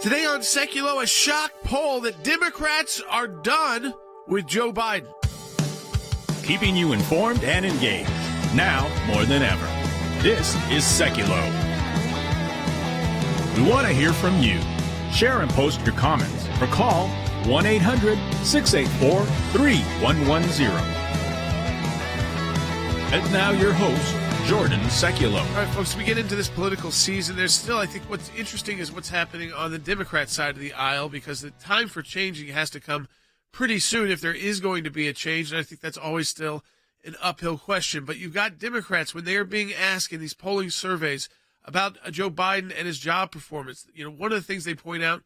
Today on Sekulow, a shock poll that Democrats are done with Joe Biden. Keeping you informed and engaged, now more than ever. This is Sekulow. We want to hear from you. Share and post your comments or call 1-800-684-3110. And now your host, Jordan Sekulow. All right, folks, we get into this political season. There's still, I think what's interesting is what's happening on the Democrat side of the aisle, because the time for changing has to come pretty soon if there is going to be a change, and I think that's always still an uphill question. But you've got Democrats, when they are being asked in these polling surveys about Joe Biden and his job performance, you know, one of the things they point out,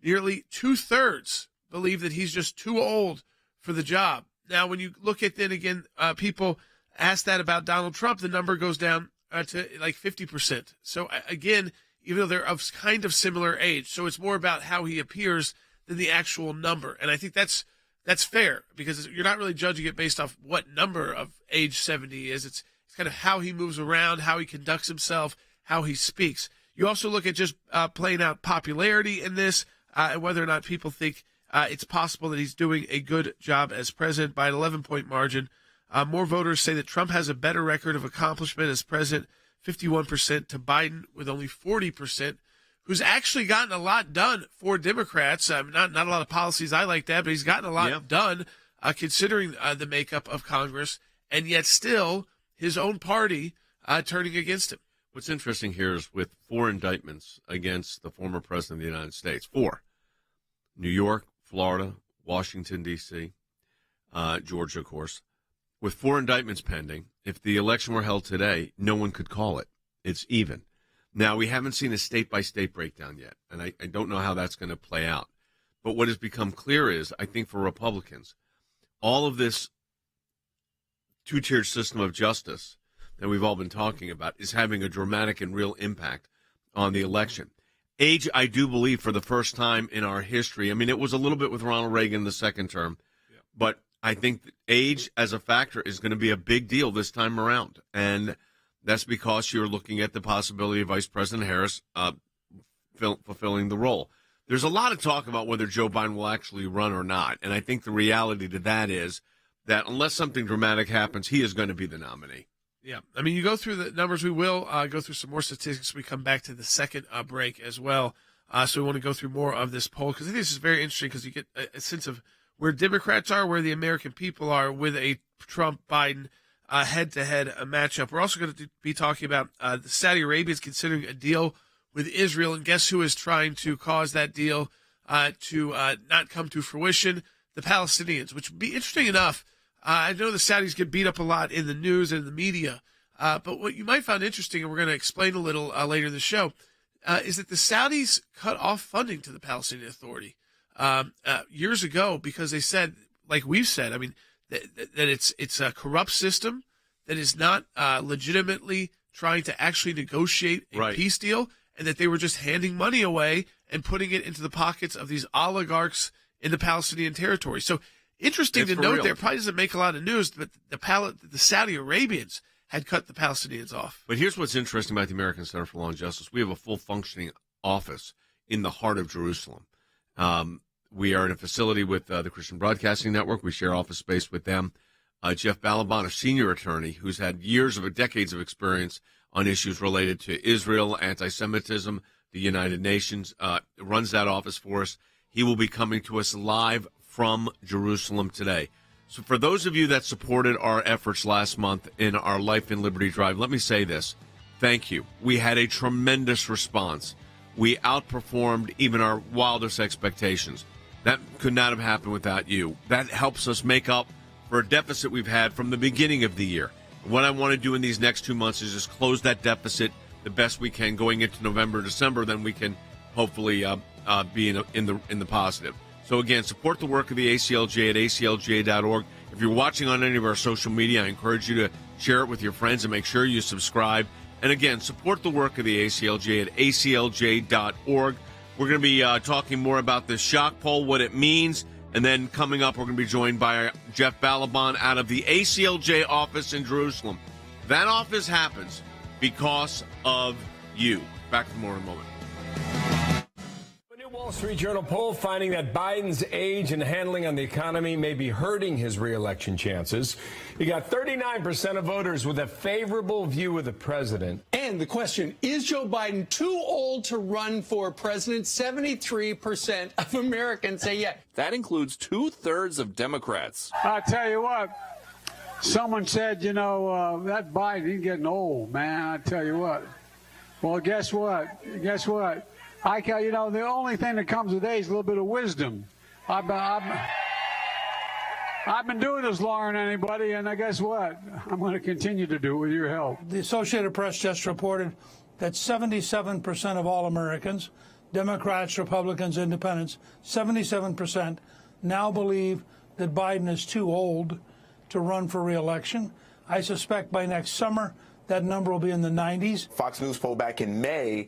nearly 2/3 believe that he's just too old for the job. Now, when you look at, then again, people ask that about Donald Trump, the number goes down to like 50%. So again, even though they're of kind of similar age, so it's more about how he appears than the actual number. And I think that's fair, because you're not really judging it based off what number of age 70 is. It's kind of how he moves around, how he conducts himself, how he speaks. You also look at just playing out popularity in this, and whether or not people think it's possible that he's doing a good job as president by an 11-point margin. More voters say that Trump has a better record of accomplishment as president, 51% to Biden with only 40%, who's actually gotten a lot done for Democrats. Not a lot of policies I like that, but he's gotten a lot done considering the makeup of Congress, and yet still his own party turning against him. What's interesting here is with 4 indictments against the former president of the United States, 4, New York, Florida, Washington, D.C., Georgia, of course. With 4 indictments pending, if the election were held today, no one could call it. It's even. Now, we haven't seen a state-by-state breakdown yet, and I don't know how that's going to play out. But what has become clear is, I think for Republicans, all of this two-tiered system of justice that we've all been talking about is having a dramatic and real impact on the election. Age, I do believe, for the first time in our history, I mean, it was a little bit with Ronald Reagan in the second term, but I think that age as a factor is going to be a big deal this time around. And that's because you're looking at the possibility of Vice President Harris fulfilling the role. There's a lot of talk about whether Joe Biden will actually run or not. And I think the reality to that is that unless something dramatic happens, he is going to be the nominee. Yeah. I mean, you go through the numbers. We will go through some more statistics. We come back to the second break as well. So we want to go through more of this poll, because I think this is very interesting, because you get a sense of where Democrats are, where the American people are with a Trump-Biden head-to-head matchup. We're also going to be talking about the Saudi Arabians considering a deal with Israel, and guess who is trying to cause that deal to not come to fruition? The Palestinians, which would be interesting enough. I know the Saudis get beat up a lot in the news and in the media, but what you might find interesting, and we're going to explain a little later in the show, is that the Saudis cut off funding to the Palestinian Authority years ago, because they said, like we've said, I mean, that it's a corrupt system that is not legitimately trying to actually negotiate a peace deal, and that they were just handing money away and putting it into the pockets of these oligarchs in the Palestinian territory. So interesting to note, there probably doesn't make a lot of news, but the Saudi Arabians had cut the Palestinians off. But here's what's interesting about the American Center for Law and Justice. We have a full functioning office in the heart of Jerusalem. We are in a facility with the Christian Broadcasting Network. We share office space with them. Jeff Balaban, a senior attorney who's had decades of experience on issues related to Israel, anti-Semitism, the United Nations, runs that office for us. He will be coming to us live from Jerusalem today. So for those of you that supported our efforts last month in our Life in Liberty Drive, let me say this. Thank you. We had a tremendous response. We outperformed even our wildest expectations. That could not have happened without you. That helps us make up for a deficit we've had from the beginning of the year. And what I want to do in these next 2 months is just close that deficit the best we can going into November, December. Then we can hopefully be in the positive. So again, support the work of the ACLJ at aclj.org. If you're watching on any of our social media, I encourage you to share it with your friends and make sure you subscribe. And again, support the work of the ACLJ at aclj.org. We're going to be talking more about the shock poll, what it means, and then coming up, we're going to be joined by Jeff Balaban out of the ACLJ office in Jerusalem. That office happens because of you. Back to more in a moment. Wall Street Journal poll finding that Biden's age and handling on the economy may be hurting his re-election chances. He got 39% of voters with a favorable view of the president. And the question, is Joe Biden too old to run for president? 73% of Americans say yes. That includes 2/3 of Democrats. I'll tell you what, someone said, that Biden, he's getting old, man. I tell you what. Well, guess what? The only thing that comes with age is a little bit of wisdom. I've been doing this longer than anybody, and guess what? I'm going to continue to do it with your help. The Associated Press just reported that 77% of all Americans, Democrats, Republicans, Independents, 77% now believe that Biden is too old to run for re-election. I suspect by next summer that number will be in the 90s. Fox News poll back in May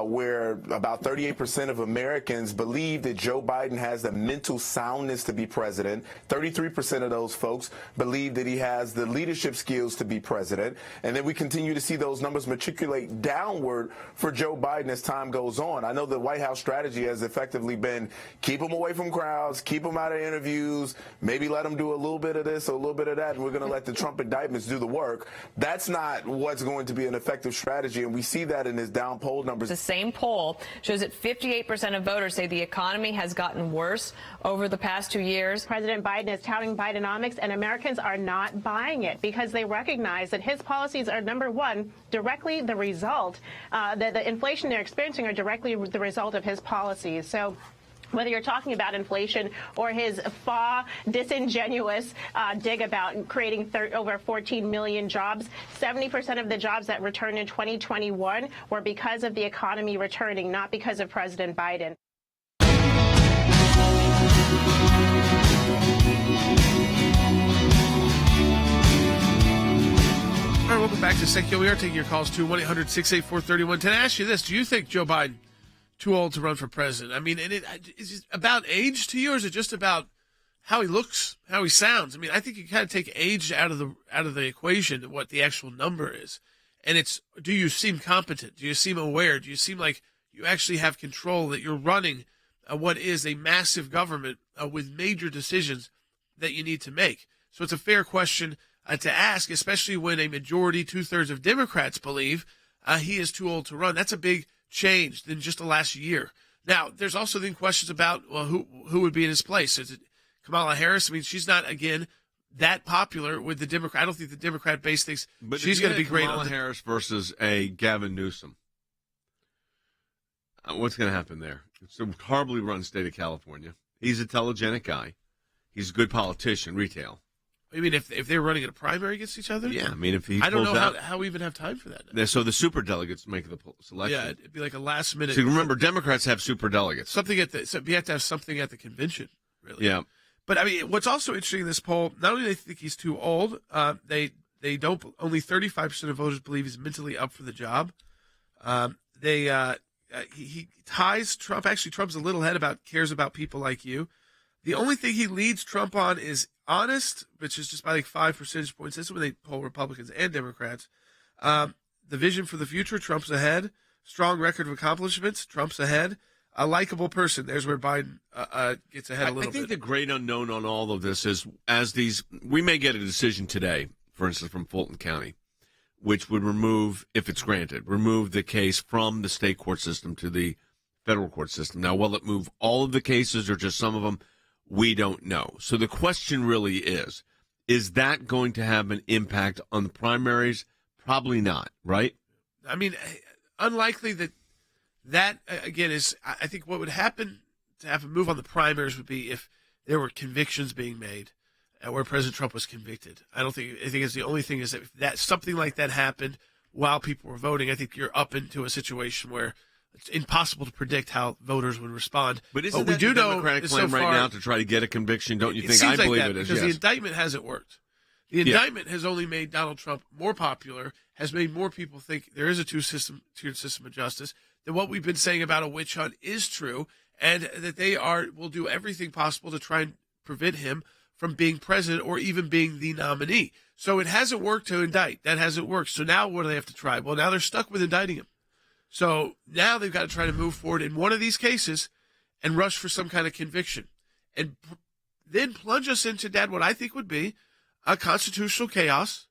where about 38% of Americans believe that Joe Biden has the mental soundness to be president. 33% of those folks believe that he has the leadership skills to be president. And then we continue to see those numbers matriculate downward for Joe Biden as time goes on. I know the White House strategy has effectively been keep him away from crowds, keep him out of interviews, maybe let him do a little bit of this or a little bit of that, and we're going to let the Trump indictments do the work. That's not what's going to be an effective strategy, and we see that in his down poll numbers. The same poll shows that 58% of voters say the economy has gotten worse over the past 2 years. President Biden is touting Bidenomics, and Americans are not buying it because they recognize that his policies are, number one, directly the result, that the inflation they're experiencing are directly the result of his policies. So whether you're talking about inflation or his disingenuous dig about creating over 14 million jobs, 70% of the jobs that returned in 2021 were because of the economy returning, not because of President Biden. All right, welcome back to Sekulow. We are taking your calls to 1-800-684-3110. To ask you this, do you think Joe Biden too old to run for president? I mean, is it about age to you, or is it just about how he looks, how he sounds? I mean, I think you kind of take age out of the equation, what the actual number is. And it's, do you seem competent? Do you seem aware? Do you seem like you actually have control, that you're running what is a massive government with major decisions that you need to make? So it's a fair question to ask, especially when a majority, 2/3 of Democrats believe he is too old to run. That's a big change than just the last year. Now, there's also then questions about, well, who would be in his place? Is it Kamala Harris? I mean, she's not, again, that popular with the Democrat. I don't think the Democrat base thinks she's going to be great. Kamala Harris versus a Gavin Newsom. What's going to happen there? It's a horribly run state of California. He's a telegenic guy. He's a good politician, retail. I mean, if they're running in a primary against each other? Yeah, I mean, if he I don't know out, how we even have time for that now. So the superdelegates make the selection. Yeah, it'd be like a last minute. So remember, Democrats have superdelegates. So you have to have something at the convention, really. Yeah. But I mean, what's also interesting in this poll, not only do they think he's too old, they don't. Only 35% of voters believe he's mentally up for the job. He ties Trump. Actually, Trump's a little ahead cares about people like you. The only thing he leads Trump on is honest, which is just by like 5 percentage points. This is when they poll Republicans and Democrats. The vision for the future, Trump's ahead. Strong record of accomplishments, Trump's ahead. A likable person, there's where Biden gets ahead a little bit. I think the great unknown on all of this is, we may get a decision today, for instance, from Fulton County, which would remove the case from the state court system to the federal court system. Now, will it move all of the cases or just some of them? We don't know. So the question really is that going to have an impact on the primaries? Probably not, right? I mean, unlikely that again, is, I think what would happen to have a move on the primaries would be if there were convictions being made where President Trump was convicted. I think it's the only thing is that if something like that happened while people were voting, I think you're up into a situation where it's impossible to predict how voters would respond. But isn't that the Democratic plan right now to try to get a conviction? Don't you think? I believe it is, because the indictment hasn't worked. The indictment has only made Donald Trump more popular, has made more people think there is a tiered system of justice, that what we've been saying about a witch hunt is true, and that they will do everything possible to try and prevent him from being president or even being the nominee. So it hasn't worked to indict. That hasn't worked. So now what do they have to try? Well, now they're stuck with indicting him. So now they've got to try to move forward in one of these cases and rush for some kind of conviction, and then plunge us into, Dad, what I think would be a constitutional chaos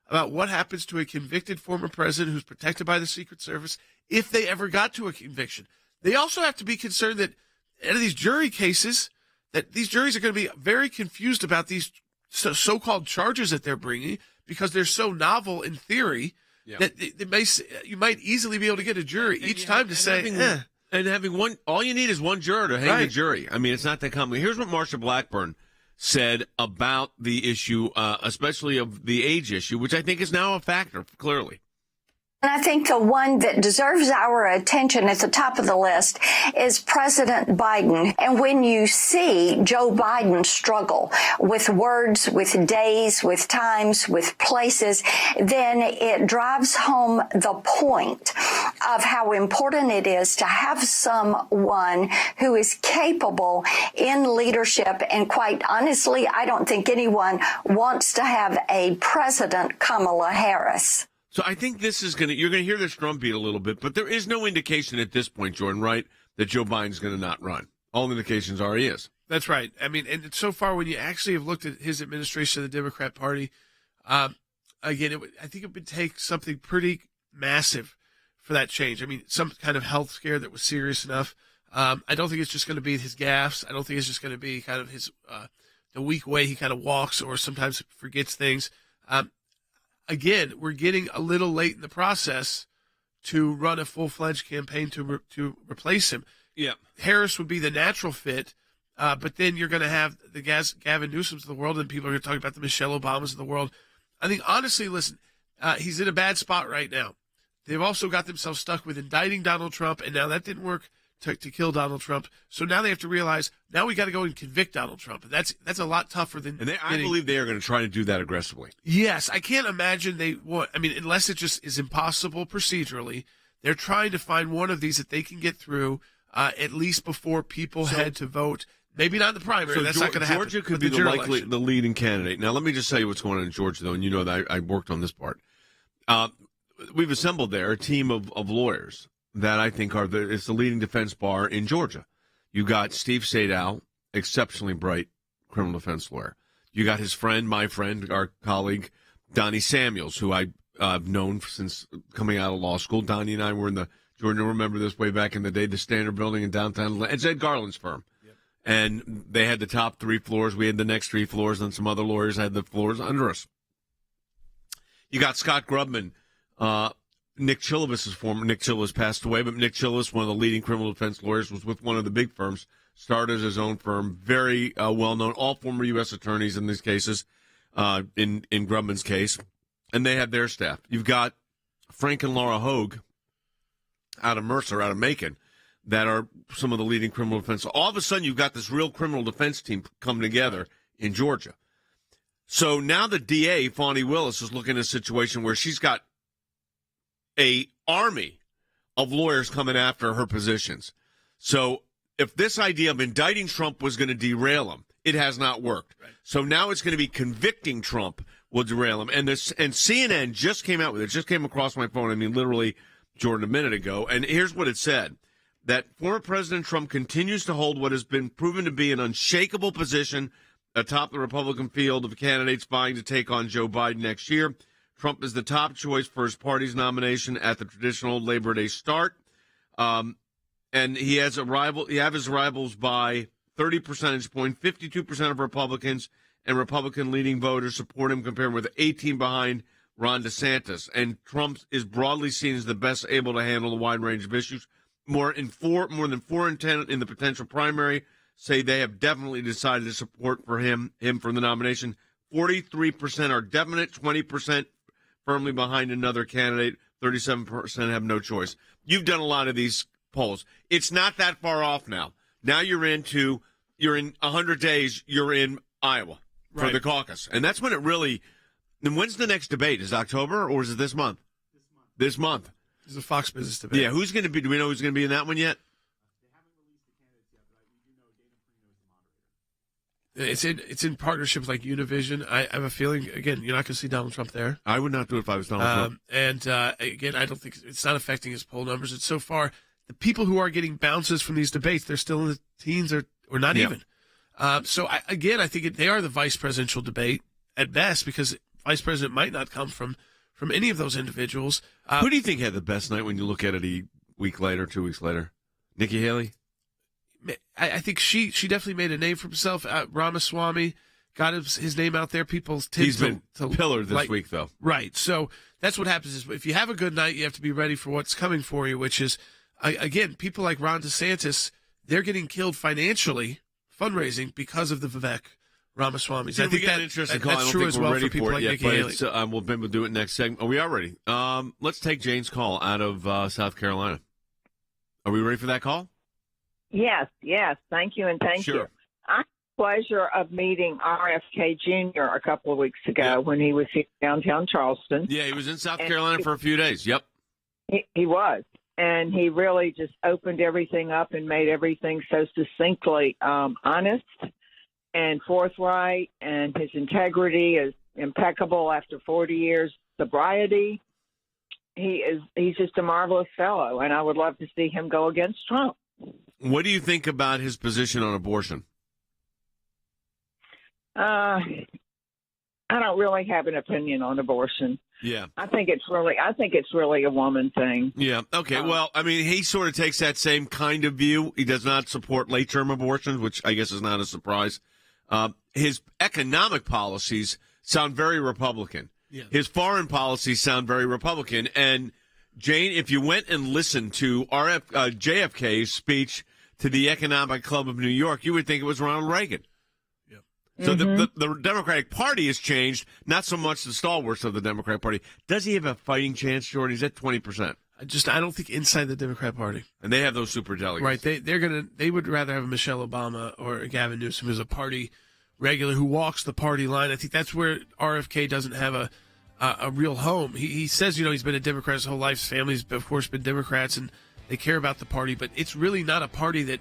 about what happens to a convicted former president who's protected by the Secret Service if they ever got to a conviction. They also have to be concerned that out of these jury cases, that these juries are going to be very confused about these so-called charges that they're bringing because they're so novel in theory that you might easily be able to get a jury each time to say, And having one, all you need is one juror to hang the jury. I mean, it's not that complicated. Here's what Marsha Blackburn said about the issue, especially of the age issue, which I think is now a factor, clearly. And I think the one that deserves our attention at the top of the list is President Biden. And when you see Joe Biden struggle with words, with days, with times, with places, then it drives home the point of how important it is to have someone who is capable in leadership. And quite honestly, I don't think anyone wants to have a President Kamala Harris. So I think this is you're going to hear this drumbeat a little bit, but there is no indication at this point, Jordan, right, that Joe Biden's going to not run. All indications are he is. That's right. I mean, and so far when you actually have looked at his administration of the Democrat Party, again, I think it would take something pretty massive for that change. I mean, some kind of health scare that was serious enough. I don't think it's just going to be his gaffes. I don't think it's just going to be kind of his the weak way he kind of walks or sometimes forgets things. Again, we're getting a little late in the process to run a full-fledged campaign to replace him. Yeah, Harris would be the natural fit, but then you're going to have the Gavin Newsoms of the world, and people are going to talk about the Michelle Obamas of the world. I think, honestly, listen, he's in a bad spot right now. They've also got themselves stuck with indicting Donald Trump, and now that didn't work to kill Donald Trump. So now they have to realize, now we got to go and convict Donald Trump. And that's a lot tougher than. And I believe they are going to try to do that aggressively. Yes, I can't imagine they want. I mean, unless it just is impossible procedurally, they're trying to find one of these that they can get through at least before people head to vote. Maybe not in the primary. So that's not going to happen. Georgia could be the leading candidate. Now, let me just tell you what's going on in Georgia, though, and you know that I worked on this part. We've assembled there a team of lawyers that I think it's the leading defense bar in Georgia. You got Steve Sadow, exceptionally bright criminal defense lawyer. You got his friend, my friend, our colleague, Donnie Samuels, who I've known since coming out of law school. Donnie and I were in the, Jordan, remember this way back in the day, the Standard Building in downtown Atlanta. It's Ed Garland's firm. Yep. And they had the top 3 floors. We had the next 3 floors, and some other lawyers had the floors under us. You got Scott Grubman, Nick Chilivas' former. Nick Chilivas passed away, but Nick Chilivas, one of the leading criminal defense lawyers, was with one of the big firms, started his own firm, very well-known, all former U.S. attorneys in these cases, in Grubman's case, and they had their staff. You've got Frank and Laura Hogue out of Mercer, out of Macon, that are some of the leading criminal defense. All of a sudden, you've got this real criminal defense team coming together in Georgia. So now the DA, Fani Willis, is looking at a situation where she's got a army of lawyers coming after her positions. So if this idea of indicting Trump was going to derail him, it has not worked. Right. So now it's going to be convicting Trump will derail him. And CNN just came out with it. Just came across my phone, I mean, literally, Jordan, a minute ago. And here's what it said. That former President Trump continues to hold what has been proven to be an unshakable position atop the Republican field of candidates vying to take on Joe Biden next year. Trump is the top choice for his party's nomination at the traditional Labor Day start. And he has his rivals by 30 percentage points. 52% of Republicans and Republican-leading voters support him, compared with 18 behind Ron DeSantis. And Trump is broadly seen as the best able to handle a wide range of issues. More than 4 in 10 in the potential primary say they have definitely decided to support for him for the nomination. 43% are definite, 20% firmly behind another candidate, 37% have no choice. You've done a lot of these polls. It's not that far off now. Now you're in 100 days, you're in Iowa for the caucus. And that's when it really, and when's the next debate? Is it October or is it this month? This month. This is a Fox Business debate. Yeah, who's going to be, do we know who's going to be in that one yet? It's in partnerships like Univision. I have a feeling, again, you're not going to see Donald Trump there. I would not do it if I was Donald Trump. And again, I don't think it's not affecting his poll numbers. It's so far the people who are getting bounces from these debates, they're still in the teens or not even. So I think they are the vice presidential debate at best, because vice president might not come from any of those individuals. Who do you think had the best night when you look at it a week later, 2 weeks later? Nikki Haley? I think she definitely made a name for himself. Ramaswamy got his name out there. People tend He's been pillared this week, though. Right. So that's what happens is if you have a good night, you have to be ready for what's coming for you, which is, again, people like Ron DeSantis, they're getting killed financially, fundraising, because of the Vivek Ramaswamy. I think that's true as well for people like Nikki Haley. We'll do it next segment. We are ready. Let's take Jane's call out of South Carolina. Are we ready for that call? Yes. Thank you, and thank you. I had the pleasure of meeting RFK Jr. a couple of weeks ago when he was here downtown Charleston. Yeah, he was in South Carolina for a few days. Yep. He was. And he really just opened everything up and made everything so succinctly honest and forthright, and his integrity is impeccable after 40 years sobriety. He's just a marvelous fellow, and I would love to see him go against Trump. What do you think about his position on abortion? I don't really have an opinion on abortion. Yeah. I think it's really a woman thing. Yeah. Okay. Well, I mean, he sort of takes that same kind of view. He does not support late-term abortions, which I guess is not a surprise. His economic policies sound very Republican. Yeah. His foreign policies sound very Republican. And Jane, if you went and listened to JFK's speech to the Economic Club of New York, you would think it was Ronald Reagan. So the Democratic Party has changed, not so much the stalwarts of the Democratic Party. Does he have a fighting chance, Jordan? He's at 20%. I don't think inside the Democrat Party. And they have those super delegates. Right. They would rather have a Michelle Obama or a Gavin Newsom who's a party regular who walks the party line. I think that's where RFK doesn't have a real home. He says, he's been a Democrat his whole life. His family's, of course, been Democrats, and they care about the party, but it's really not a party that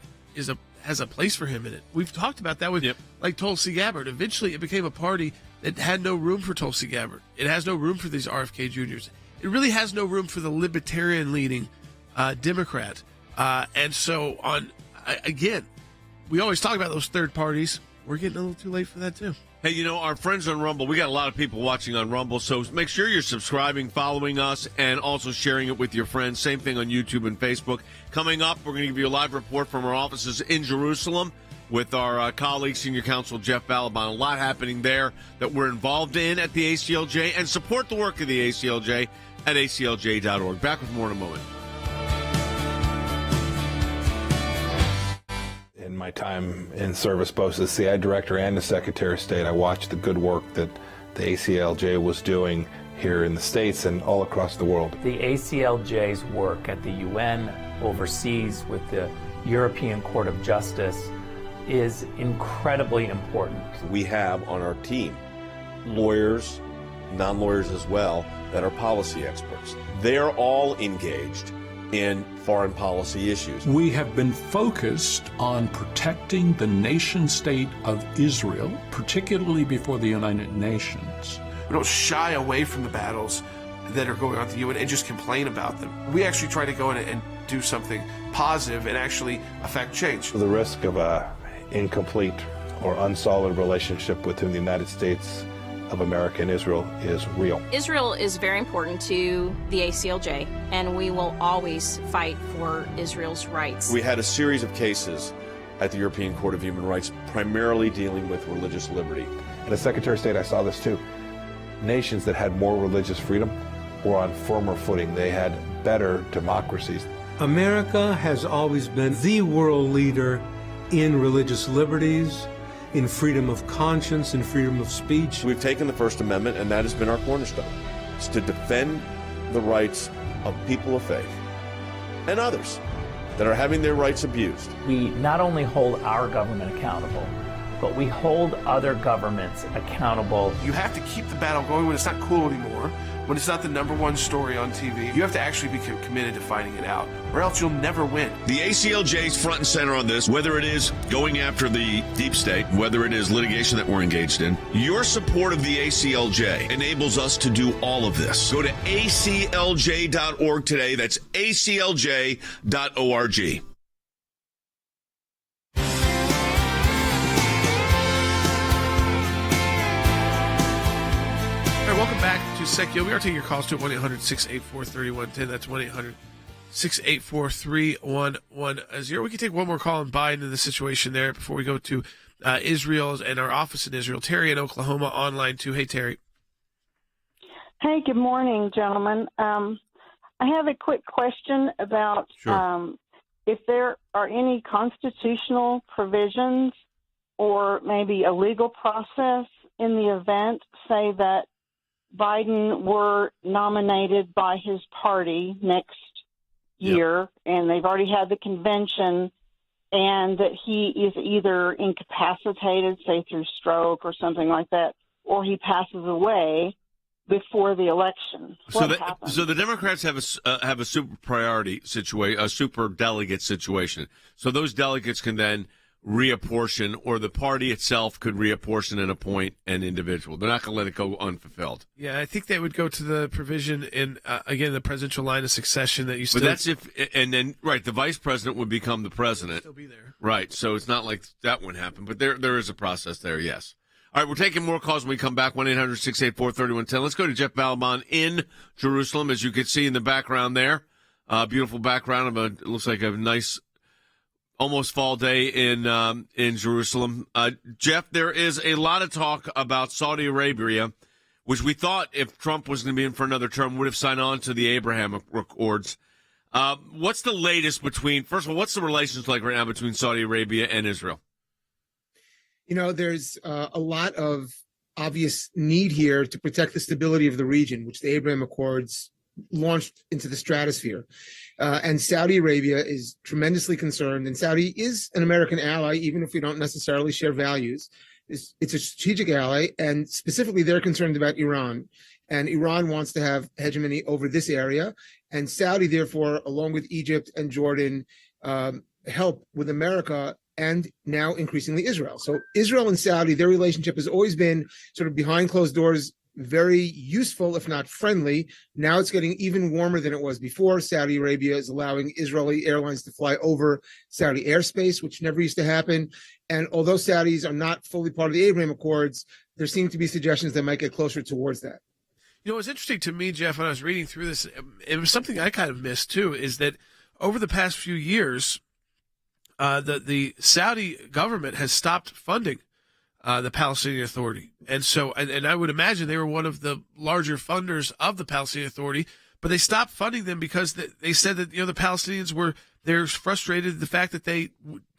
has a place for him in it. We've talked about that with like Tulsi Gabbard. Eventually, it became a party that had no room for Tulsi Gabbard. It has no room for these RFK Juniors. It really has no room for the libertarian-leading Democrat. And so, again, we always talk about those third parties. We're getting a little too late for that, too. Hey, our friends on Rumble, we got a lot of people watching on Rumble, so make sure you're subscribing, following us, and also sharing it with your friends. Same thing on YouTube and Facebook. Coming up, we're going to give you a live report from our offices in Jerusalem with our colleague, Senior Counsel Jeff Balaban. A lot happening there that we're involved in at the ACLJ, and support the work of the ACLJ at aclj.org. Back with more in a moment. In my time in service, both as the CI director and as Secretary of State, I watched the good work that the ACLJ was doing here in the States and all across the world. The ACLJ's work at the UN, overseas with the European Court of Justice, is incredibly important. We have on our team lawyers, non-lawyers as well, that are policy experts. They're all engaged in foreign policy issues. We have been focused on protecting the nation state of Israel, particularly before the United Nations. We don't shy away from the battles that are going on at the UN and just complain about them. We actually try to go in and do something positive and actually affect change. The risk of an incomplete or unsolid relationship within the United States of America and Israel is real. Israel is very important to the ACLJ, and we will always fight for Israel's rights. We had a series of cases at the European Court of Human Rights, primarily dealing with religious liberty. And as Secretary of State, I saw this too. Nations that had more religious freedom were on firmer footing. They had better democracies. America has always been the world leader in religious liberties, in freedom of conscience and freedom of speech. We've taken the First Amendment, and that has been our cornerstone. It's to defend the rights of people of faith and others that are having their rights abused. We not only hold our government accountable, but we hold other governments accountable. You have to keep the battle going when it's not cool anymore, when it's not the number one story on TV, you have to actually be committed to fighting it out, or else you'll never win. The ACLJ is front and center on this, whether it is going after the deep state, whether it is litigation that we're engaged in. Your support of the ACLJ enables us to do all of this. Go to aclj.org today. That's aclj.org. Welcome back to Sekulow. We are taking your calls to 1-800-684-3110. That's 1-800-684-3110. We can take one more call on Biden and the situation there before we go to Israel and our office in Israel. Terry in Oklahoma online too. Hey, Terry. Hey, good morning, gentlemen. I have a quick question about if there are any constitutional provisions or maybe a legal process in the event, say, that Biden were nominated by his party next year, and they've already had the convention, and that he is either incapacitated, say through stroke or something like that, or he passes away before the election. So the Democrats have a super priority situation, a super delegate situation. So those delegates can then reapportion, or the party itself could reapportion and appoint an individual. They're not going to let it go unfulfilled. Yeah, I think they would go to the provision in, again, the presidential line of succession that you still... But that's if, and then, right, the vice president would become the president. Still be there. Right, so it's not like that wouldn't happen, but there is a process there, yes. All right, we're taking more calls when we come back, 1-800-684-3110. Let's go to Jeff Balbon in Jerusalem, as you can see in the background there. Beautiful background of it looks like a nice... almost fall day in Jerusalem. Jeff, there is a lot of talk about Saudi Arabia, which we thought if Trump was going to be in for another term would have signed on to the Abraham Accords. What's the latest first of all, what's the relations like right now between Saudi Arabia and Israel? You know, there's a lot of obvious need here to protect the stability of the region, which the Abraham Accords launched into the stratosphere. And Saudi Arabia is tremendously concerned, and Saudi is an American ally, even if we don't necessarily share values. It's a strategic ally, and specifically they're concerned about Iran. And Iran wants to have hegemony over this area, and Saudi, therefore, along with Egypt and Jordan, help with America and now increasingly Israel. So Israel and Saudi, their relationship has always been sort of behind closed doors, very useful, if not friendly. Now it's getting even warmer than it was before. Saudi Arabia is allowing Israeli airlines to fly over Saudi airspace, which never used to happen. And although Saudis are not fully part of the Abraham Accords, there seem to be suggestions that might get closer towards that. You know, what's interesting to me, Jeff, when I was reading through this, it was something I kind of missed too, is that over the past few years, the Saudi government has stopped funding the Palestinian Authority. And so, and I would imagine they were one of the larger funders of the Palestinian Authority, but they stopped funding them because they said that, the Palestinians they're frustrated at the fact that they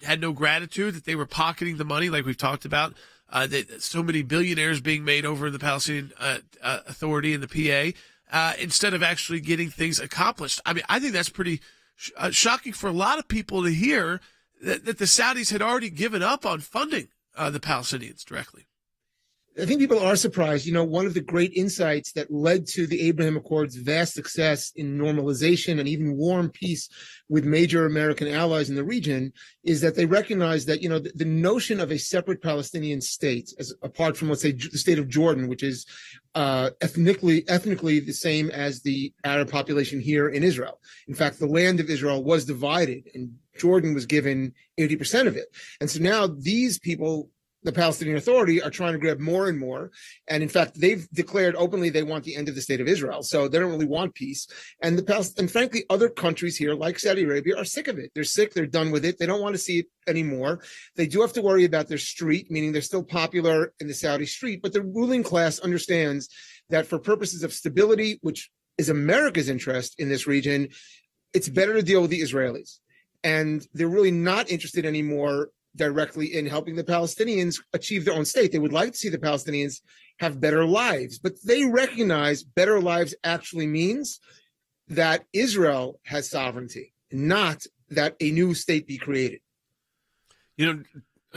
had no gratitude, that they were pocketing the money, like we've talked about, that so many billionaires being made over the Palestinian Authority and the PA, instead of actually getting things accomplished. I mean, I think that's pretty shocking for a lot of people to hear that the Saudis had already given up on funding the Palestinians directly. I think people are surprised. One of the great insights that led to the Abraham Accords' vast success in normalization and even war and peace with major American allies in the region is that they recognize that, the notion of a separate Palestinian state, as apart from, let's say, the state of Jordan, which is ethnically the same as the Arab population here in Israel. In fact, the land of Israel was divided and Jordan was given 80% of it. And so now these people, the Palestinian Authority, are trying to grab more and more. And in fact, they've declared openly they want the end of the state of Israel. So they don't really want peace. And and frankly, other countries here, like Saudi Arabia, are sick of it. They're sick. They're done with it. They don't want to see it anymore. They do have to worry about their street, meaning they're still popular in the Saudi street. But the ruling class understands that for purposes of stability, which is America's interest in this region, it's better to deal with the Israelis. And they're really not interested anymore directly in helping the Palestinians achieve their own state. They would like to see the Palestinians have better lives, but they recognize better lives actually means that Israel has sovereignty, not that a new state be created.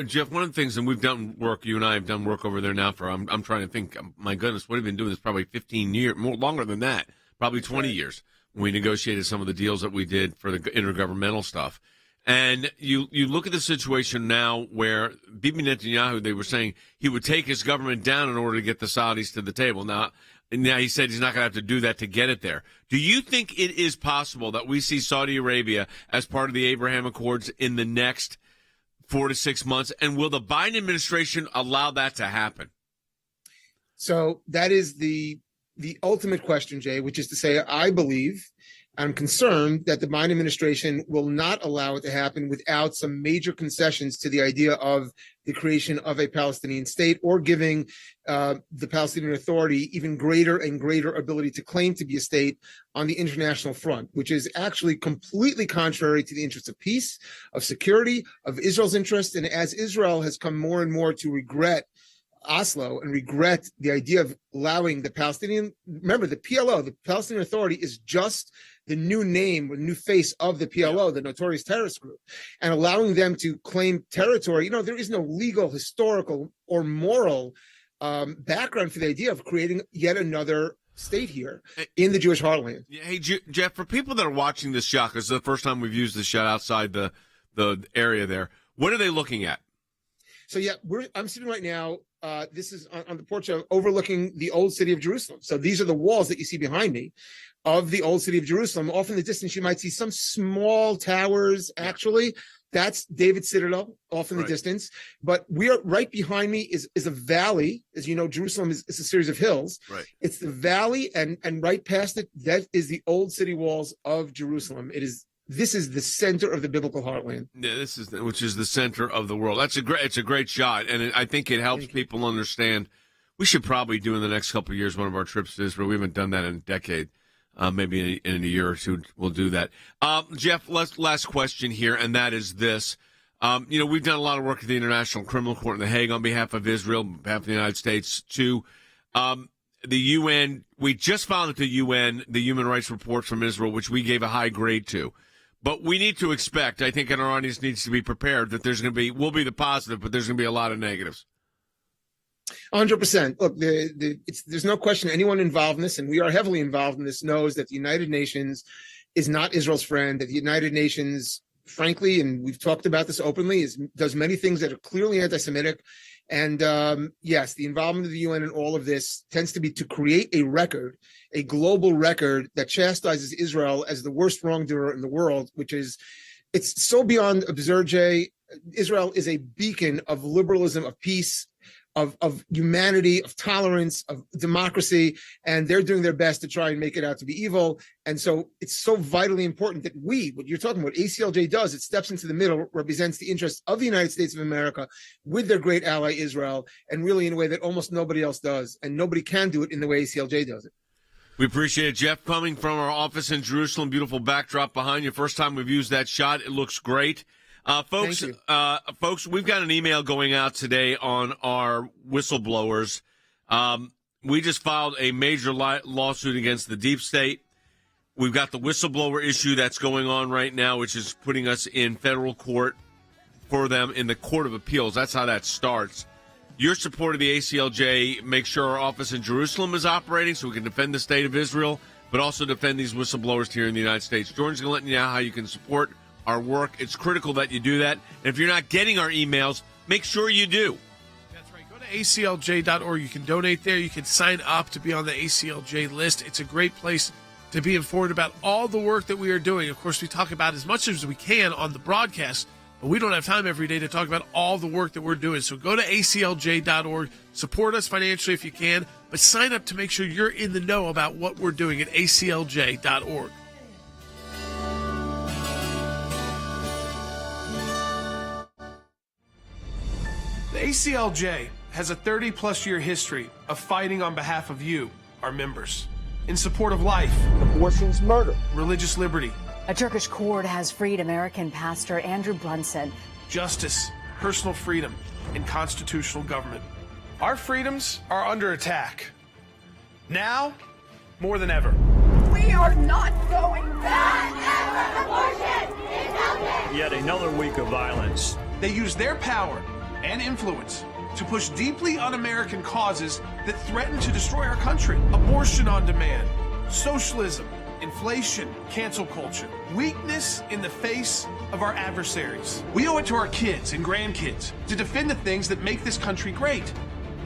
Jeff, one of the things, and we've done work, you and I have done work over there now for, I'm trying to think, my goodness, what have we been doing this probably 15 years, more longer than that, probably 20 years. We negotiated some of the deals that we did for the intergovernmental stuff. And you look at the situation now where Bibi Netanyahu, they were saying he would take his government down in order to get the Saudis to the table. Now he said he's not going to have to do that to get it there. Do you think it is possible that we see Saudi Arabia as part of the Abraham Accords in the next 4 to 6 months? And will the Biden administration allow that to happen? So that is the ultimate question, Jay, which is to say, I'm concerned that the Biden administration will not allow it to happen without some major concessions to the idea of the creation of a Palestinian state, or giving the Palestinian Authority even greater and greater ability to claim to be a state on the international front, which is actually completely contrary to the interests of peace, of security, of Israel's interest. And as Israel has come more and more to regret Oslo and regret the idea of allowing the Palestinian, remember the PLO, the Palestinian Authority, is just the new name or new face of the PLO, the notorious terrorist group, and allowing them to claim territory. There is no legal, historical, or moral background for the idea of creating yet another state here in the Jewish heartland. Hey, Jeff, for people that are watching this shot, because it's the first time we've used this shot outside the area there, what are they looking at? So, I'm sitting right now. This is on the porch overlooking the old city of Jerusalem. So these are the walls that you see behind me of the old city of Jerusalem. Off in the distance, you might see some small towers. Actually, that's David's Citadel off in the distance. But we are right behind me is a valley. As you know, Jerusalem is a series of hills. Right. It's the valley, and right past it, that is the old city walls of Jerusalem. This is the center of the biblical heartland. Yeah, which is the center of the world. It's a great shot, and I think it helps people understand. We should probably do in the next couple of years one of our trips to Israel. We haven't done that in a decade. Maybe in a year or two we'll do that. Jeff, last question here, and that is this. We've done a lot of work at the International Criminal Court in The Hague on behalf of Israel, on behalf of the United States, too. The UN, we just filed at the UN the human rights report from Israel, which we gave a high grade to. But we need to expect, I think, and our audience needs to be prepared that we'll be the positive, but there's going to be a lot of negatives. 100%. Look, there's no question anyone involved in this, and we are heavily involved in this, knows that the United Nations is not Israel's friend, that the United Nations, frankly, and we've talked about this openly, does many things that are clearly anti-Semitic. And yes, the involvement of the UN in all of this tends to be to create a global record that chastises Israel as the worst wrongdoer in the world, it's so beyond absurd, Jay. Israel is a beacon of liberalism, of peace, of humanity, of tolerance, of democracy, and they're doing their best to try and make it out to be evil. And so it's so vitally important that what you're talking about, ACLJ does, it steps into the middle, represents the interests of the United States of America with their great ally Israel, and really in a way that almost nobody else does, and nobody can do it in the way ACLJ does it. We appreciate it, Jeff, coming from our office in Jerusalem. Beautiful backdrop behind you. First time we've used that shot. It looks great. Folks, we've got an email going out today on our whistleblowers. We just filed a major lawsuit against the deep state. We've got the whistleblower issue that's going on right now, which is putting us in federal court for them in the Court of Appeals. That's how that starts. Your support of the ACLJ makes sure our office in Jerusalem is operating so we can defend the state of Israel, but also defend these whistleblowers here in the United States. Jordan's going to let you know how you can support our work. It's critical that you do that. And if you're not getting our emails, make sure you do. That's right. Go to aclj.org. You can donate there. You can sign up to be on the ACLJ list. It's a great place to be informed about all the work that we are doing. Of course, we talk about as much as we can on the broadcast, but we don't have time every day to talk about all the work that we're doing. So go to aclj.org. Support us financially if you can, but sign up to make sure you're in the know about what we're doing at aclj.org. The ACLJ has a 30-plus year history of fighting on behalf of you, our members, in support of life, abortion's murder, religious liberty. A Turkish court has freed American pastor Andrew Brunson. Justice, personal freedom, and constitutional government. Our freedoms are under attack. Now, more than ever. We are not going back. Abortion is healthy. Yet another week of violence. They use their power and influence to push deeply un-American causes that threaten to destroy our country. Abortion on demand, socialism, inflation, cancel culture, weakness in the face of our adversaries. We owe it to our kids and grandkids to defend the things that make this country great.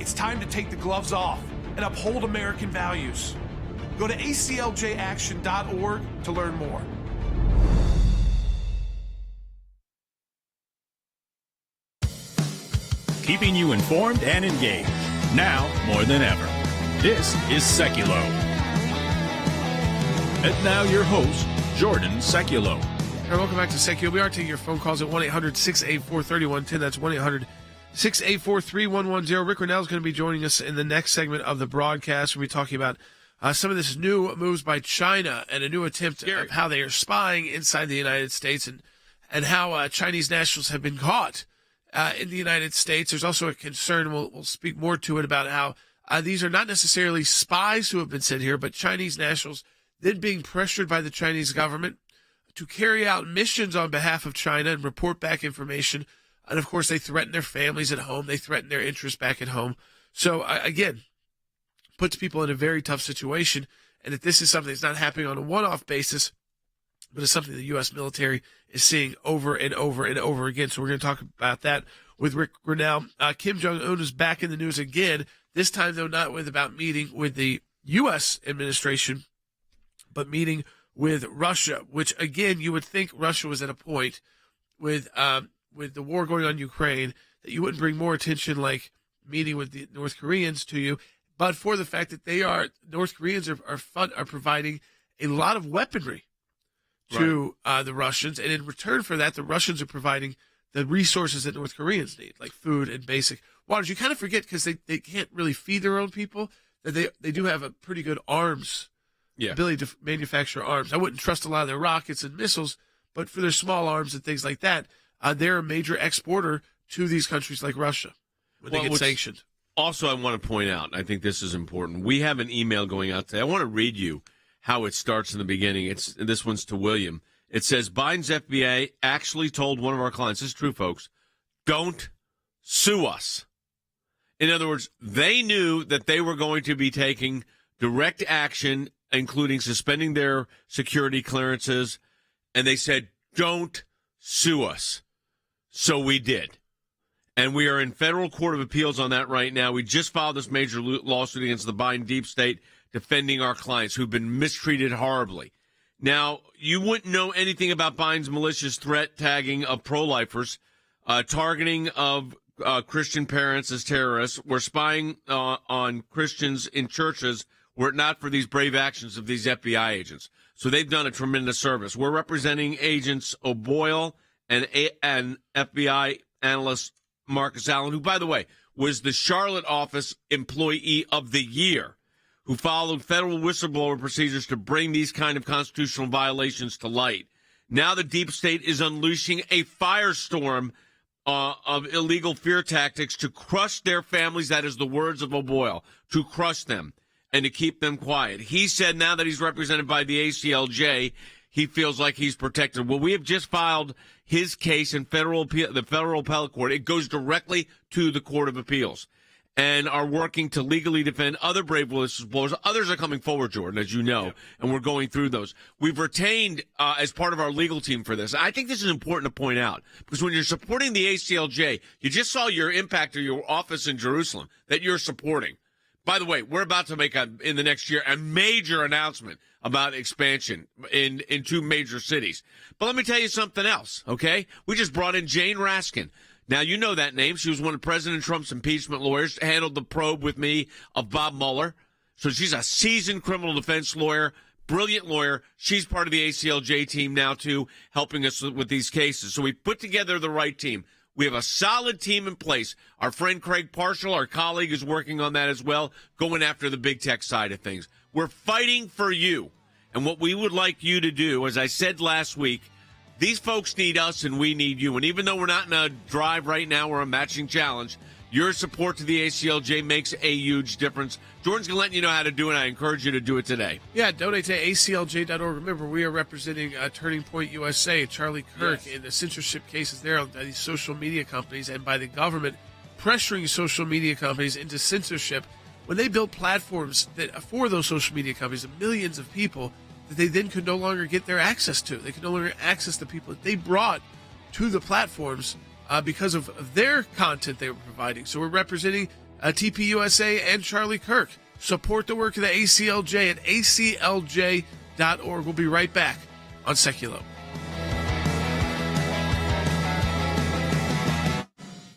It's time to take the gloves off and uphold American values. Go to acljaction.org to learn more. Keeping you informed and engaged, now more than ever. This is Sekulow. And now your host, Jordan Sekulow. All right, welcome back to Sekulow. We are taking your phone calls at 1-800-684-3110. That's 1-800-684-3110. Rick Renell is going to be joining us in the next segment of the broadcast. We'll be talking about some of this new moves by China and a new attempt of how they are spying inside the United States and how Chinese nationals have been caught in the United States. There's also a concern, we'll speak more to it, about how these are not necessarily spies who have been sent here, but Chinese nationals then being pressured by the Chinese government to carry out missions on behalf of China and report back information. And, of course, they threaten their families at home. They threaten their interests back at home. So, again, puts people in a very tough situation. And if this is something that's not happening on a one-off basis, but it's something the U.S. military is seeing over and over and over again. So we're going to talk about that with Rick Grinnell. Kim Jong-un is back in the news again, this time, though, not about meeting with the U.S. administration, but meeting with Russia, which, again, you would think Russia was at a point with the war going on in Ukraine that you wouldn't bring more attention like meeting with the North Koreans to you, but for the fact that North Koreans are providing a lot of weaponry to the Russians, and in return for that, the Russians are providing the resources that North Koreans need, like food and basic waters. You kind of forget, because they can't really feed their own people, that they do have a pretty good arms ability to manufacture arms. I wouldn't trust a lot of their rockets and missiles, but for their small arms and things like that, they're a major exporter to these countries like Russia when they get sanctioned. Also, I want to point out, I think this is important. We have an email going out today. I want to read you how it starts in the beginning. This one's to William. It says, Biden's FBI actually told one of our clients, this is true, folks, don't sue us. In other words, they knew that they were going to be taking direct action, including suspending their security clearances, and they said, don't sue us. So we did. And we are in federal court of appeals on that right now. We just filed this major lawsuit against the Biden deep state, defending our clients who've been mistreated horribly. Now, you wouldn't know anything about Biden's malicious threat tagging of pro-lifers, targeting of Christian parents as terrorists. We're spying on Christians in churches were it not for these brave actions of these FBI agents. So they've done a tremendous service. We're representing agents O'Boyle and FBI analyst Marcus Allen, who, by the way, was the Charlotte office employee of the year, who followed federal whistleblower procedures to bring these kind of constitutional violations to light. Now the deep state is unleashing a firestorm of illegal fear tactics to crush their families. That is the words of O'Boyle, to crush them and to keep them quiet. He said now that he's represented by the ACLJ, he feels like he's protected. Well, we have just filed his case in the federal appellate court. It goes directly to the Court of Appeals, and are working to legally defend other brave whistleblowers. Others are coming forward, Jordan, as you know, and we're going through those. We've retained, as part of our legal team for this, I think this is important to point out, because when you're supporting the ACLJ, you just saw your impact or your office in Jerusalem that you're supporting. By the way, we're about to make, in the next year, a major announcement about expansion in two major cities. But let me tell you something else, okay? We just brought in Jane Raskin. Now, you know that name. She was one of President Trump's impeachment lawyers, handled the probe with me of Bob Mueller. So she's a seasoned criminal defense lawyer, brilliant lawyer. She's part of the ACLJ team now, too, helping us with these cases. So we put together the right team. We have a solid team in place. Our friend Craig Parshall, our colleague, is working on that as well, going after the big tech side of things. We're fighting for you. And what we would like you to do, as I said last week, these folks need us and we need you. And even though we're not in a drive right now or a matching challenge, your support to the ACLJ makes a huge difference. Jordan's going to let you know how to do it. I encourage you to do it today. Yeah, donate to aclj.org. Remember, we are representing Turning Point USA, Charlie Kirk, in the censorship cases there on these social media companies and by the government pressuring social media companies into censorship when they built platforms that for those social media companies of millions of people that they then could no longer get their access to. They could no longer access the people that they brought to the platforms because of their content they were providing. So we're representing TPUSA and Charlie Kirk. Support the work of the ACLJ at aclj.org. We'll be right back on Sekulow.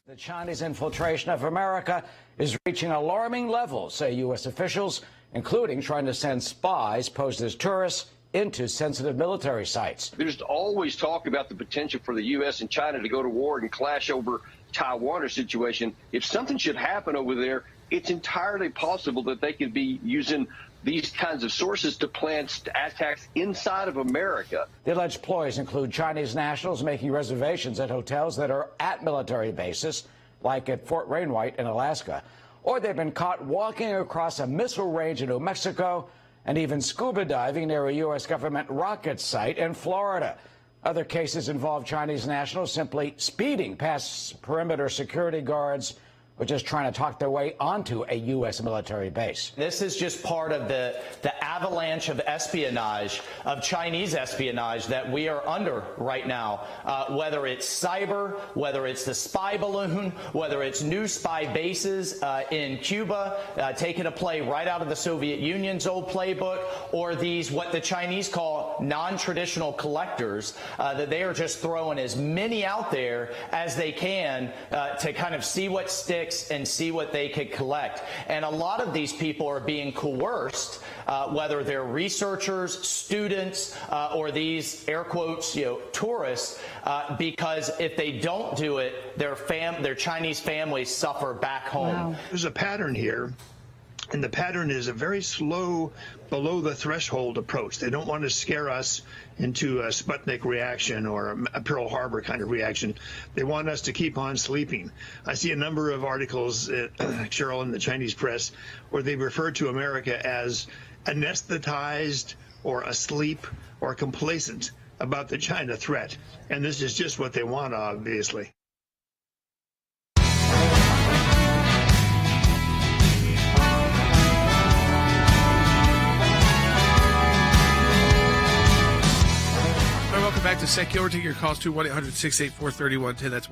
The Chinese infiltration of America is reaching alarming levels, say U.S. officials, including trying to send spies posed as tourists into sensitive military sites. There's always talk about the potential for the U.S. and China to go to war and clash over Taiwan or situation. If something should happen over there, it's entirely possible that they could be using these kinds of sources to plan attacks inside of America. The alleged ploys include Chinese nationals making reservations at hotels that are at military bases, like at Fort Wainwright in Alaska, or they've been caught walking across a missile range in New Mexico and even scuba diving near a U.S. government rocket site in Florida. Other cases involve Chinese nationals simply speeding past perimeter security guards or just trying to talk their way onto a U.S. military base. This is just part of the avalanche of espionage, of Chinese espionage that we are under right now, whether it's cyber, whether it's the spy balloon, whether it's new spy bases in Cuba, taking a play right out of the Soviet Union's old playbook, or these, what the Chinese call non-traditional collectors, that they are just throwing as many out there as they can to kind of see what sticks and see what they could collect. And a lot of these people are being coerced, whether they're researchers, students, or these air quotes, tourists, because if they don't do it, their Chinese families suffer back home. Wow. There's a pattern here. And the pattern is a very slow, below the threshold approach. They don't want to scare us into a Sputnik reaction or a Pearl Harbor kind of reaction. They want us to keep on sleeping. I see a number of articles, Cheryl, in the Chinese press, where they refer to America as anesthetized or asleep or complacent about the China threat. And this is just what they want, obviously. Welcome back to Sekulow. We're taking your calls to 1-800-684-3110. That's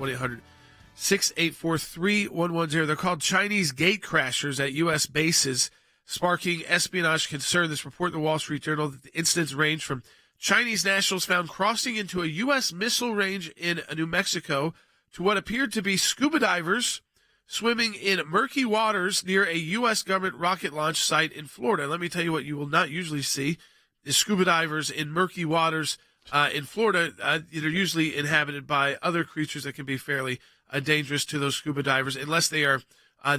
1-800-684-3110. They're called Chinese gate crashers at U.S. bases, sparking espionage concern. This report in the Wall Street Journal that the incidents range from Chinese nationals found crossing into a U.S. missile range in New Mexico to what appeared to be scuba divers swimming in murky waters near a U.S. government rocket launch site in Florida. Let me tell you what you will not usually see is scuba divers in murky waters in Florida. They're usually inhabited by other creatures that can be fairly dangerous to those scuba divers, unless they are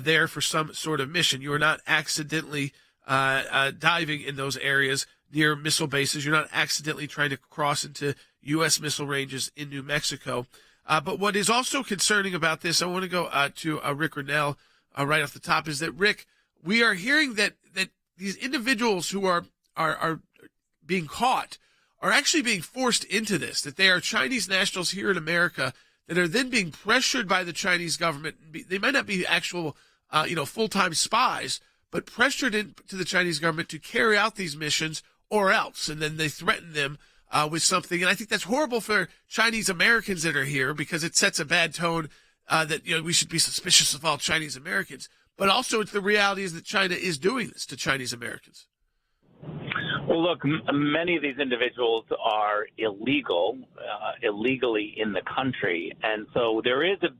there for some sort of mission. You are not accidentally diving in those areas near missile bases. You're not accidentally trying to cross into U.S. missile ranges in New Mexico. But what is also concerning about this, I want to go to Rick Rennell right off the top, is that, Rick, we are hearing that these individuals who are being caught are actually being forced into this, that they are Chinese nationals here in America that are then being pressured by the Chinese government. They might not be actual, full-time spies, but pressured into the Chinese government to carry out these missions or else. And then they threaten them with something. And I think that's horrible for Chinese Americans that are here, because it sets a bad tone that, we should be suspicious of all Chinese Americans. But also the reality is that China is doing this to Chinese Americans. Well, look, many of these individuals are illegally in the country, and so there is a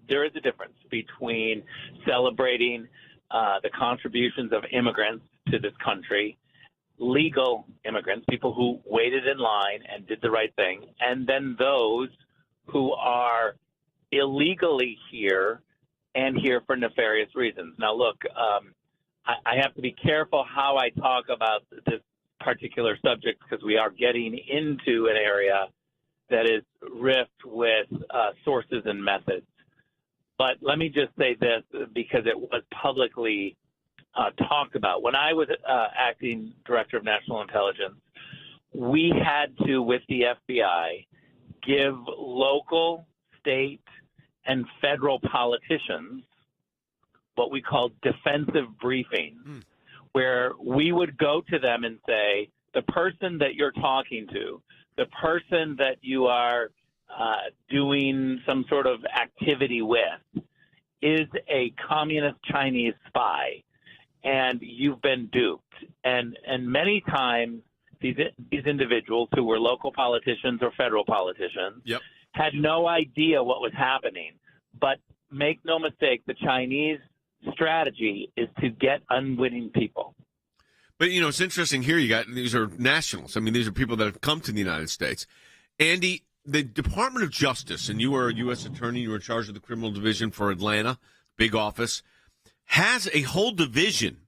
difference between celebrating the contributions of immigrants to this country, legal immigrants, people who waited in line and did the right thing, and then those who are illegally here and here for nefarious reasons. Now, look, I have to be careful how I talk about this particular subject, because we are getting into an area that is rift with sources and methods. But let me just say this, because it was publicly talked about. When I was acting director of national intelligence, we had to, with the FBI, give local, state, and federal politicians what we call defensive briefings, where we would go to them and say, the person that you're talking to, the person that you are doing some sort of activity with, is a communist Chinese spy, and you've been duped. And many times these individuals who were local politicians or federal politicians had no idea what was happening. But make no mistake, the Chinese strategy is to get unwitting people. But, you know, it's interesting here. These are nationals. I mean, these are people that have come to the United States. Andy, the Department of Justice, and you are a U.S. attorney, you were in charge of the criminal division for Atlanta, big office, has a whole division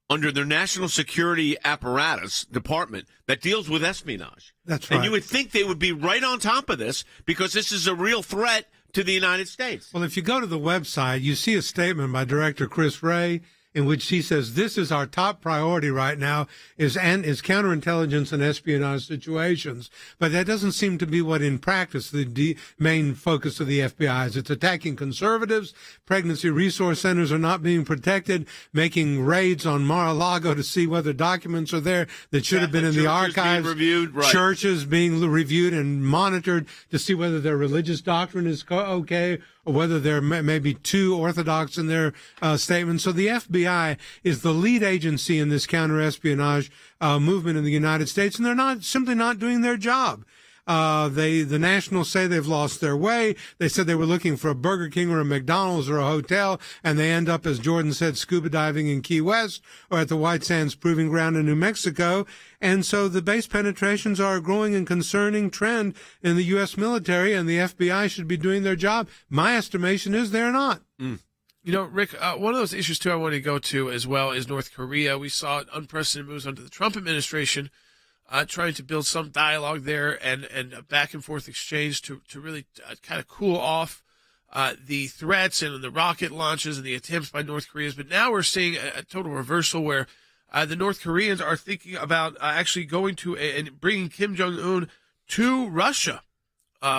under their national security apparatus department that deals with espionage. That's right. And you would think they would be right on top of this because this is a real threat to the United States. Well, if you go to the website, you see a statement by Director Chris Wray in which he says this is our top priority right now is counterintelligence and espionage situations. But that doesn't seem to be what in practice the main focus of the FBI is. It's attacking conservatives. Pregnancy resource centers are not being protected, making raids on Mar-a-Lago to see whether documents are there that should have been in the archives. Being reviewed, right. Churches being reviewed and monitored to see whether their religious doctrine is okay, or whether there may be too orthodox in their statements. So the FBI is the lead agency in this counter-espionage movement in the United States, and they're simply not doing their job. The Nationals say they've lost their way. They said they were looking for a Burger King or a McDonald's or a hotel, and they end up, as Jordan said, scuba diving in Key West or at the White Sands Proving Ground in New Mexico. And so the base penetrations are a growing and concerning trend in the U.S. military, and the FBI should be doing their job. My estimation is they're not. You know, Rick, one of those issues, too, I want to go to as well is North Korea. We saw unprecedented moves under the Trump administration trying to build some dialogue there and a back-and-forth exchange to really kind of cool off the threats and the rocket launches and the attempts by North Koreans. But now we're seeing a total reversal where the North Koreans are thinking about actually going to and bringing Kim Jong-un to Russia,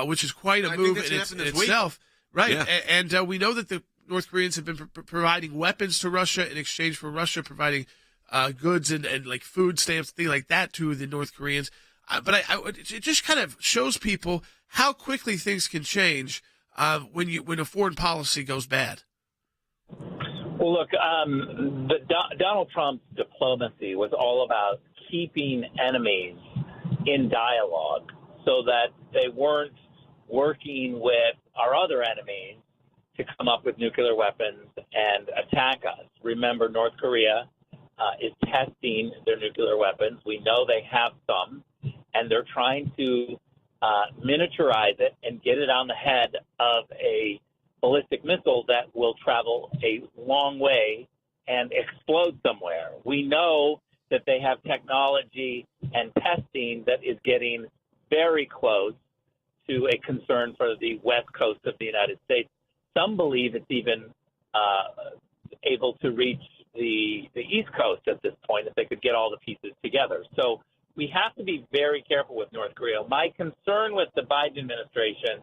which is quite a move in itself. Right. Yeah. And we know that the North Koreans have been providing weapons to Russia in exchange for Russia providing goods and like food stamps, things like that to the North Koreans. But it just kind of shows people how quickly things can change when a foreign policy goes bad. Well, look, Donald Trump's diplomacy was all about keeping enemies in dialogue so that they weren't working with our other enemies to come up with nuclear weapons and attack us. Remember, North Korea is testing their nuclear weapons. We know they have some, and they're trying to miniaturize it and get it on the head of a ballistic missile that will travel a long way and explode somewhere. We know that they have technology and testing that is getting very close to a concern for the west coast of the United States. Some believe it's even able to reach the East Coast at this point if they could get all the pieces together. So we have to be very careful with North Korea. My concern with the Biden administration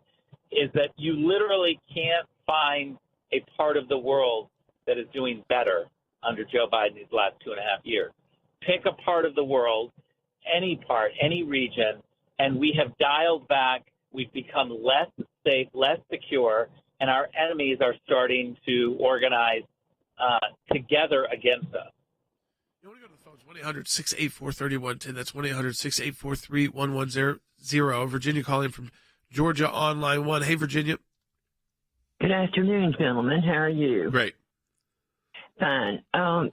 is that you literally can't find a part of the world that is doing better under Joe Biden these last 2.5 years. Pick a part of the world, any part, any region, and we have dialed back. We've become less safe, less secure, and our enemies are starting to organize together against us. You want to go to the phones, 1-800-684-3110. That's 1-800-684-3110. Virginia calling from Georgia on line 1. Hey, Virginia. Good afternoon, gentlemen. How are you? Great. Fine. I'm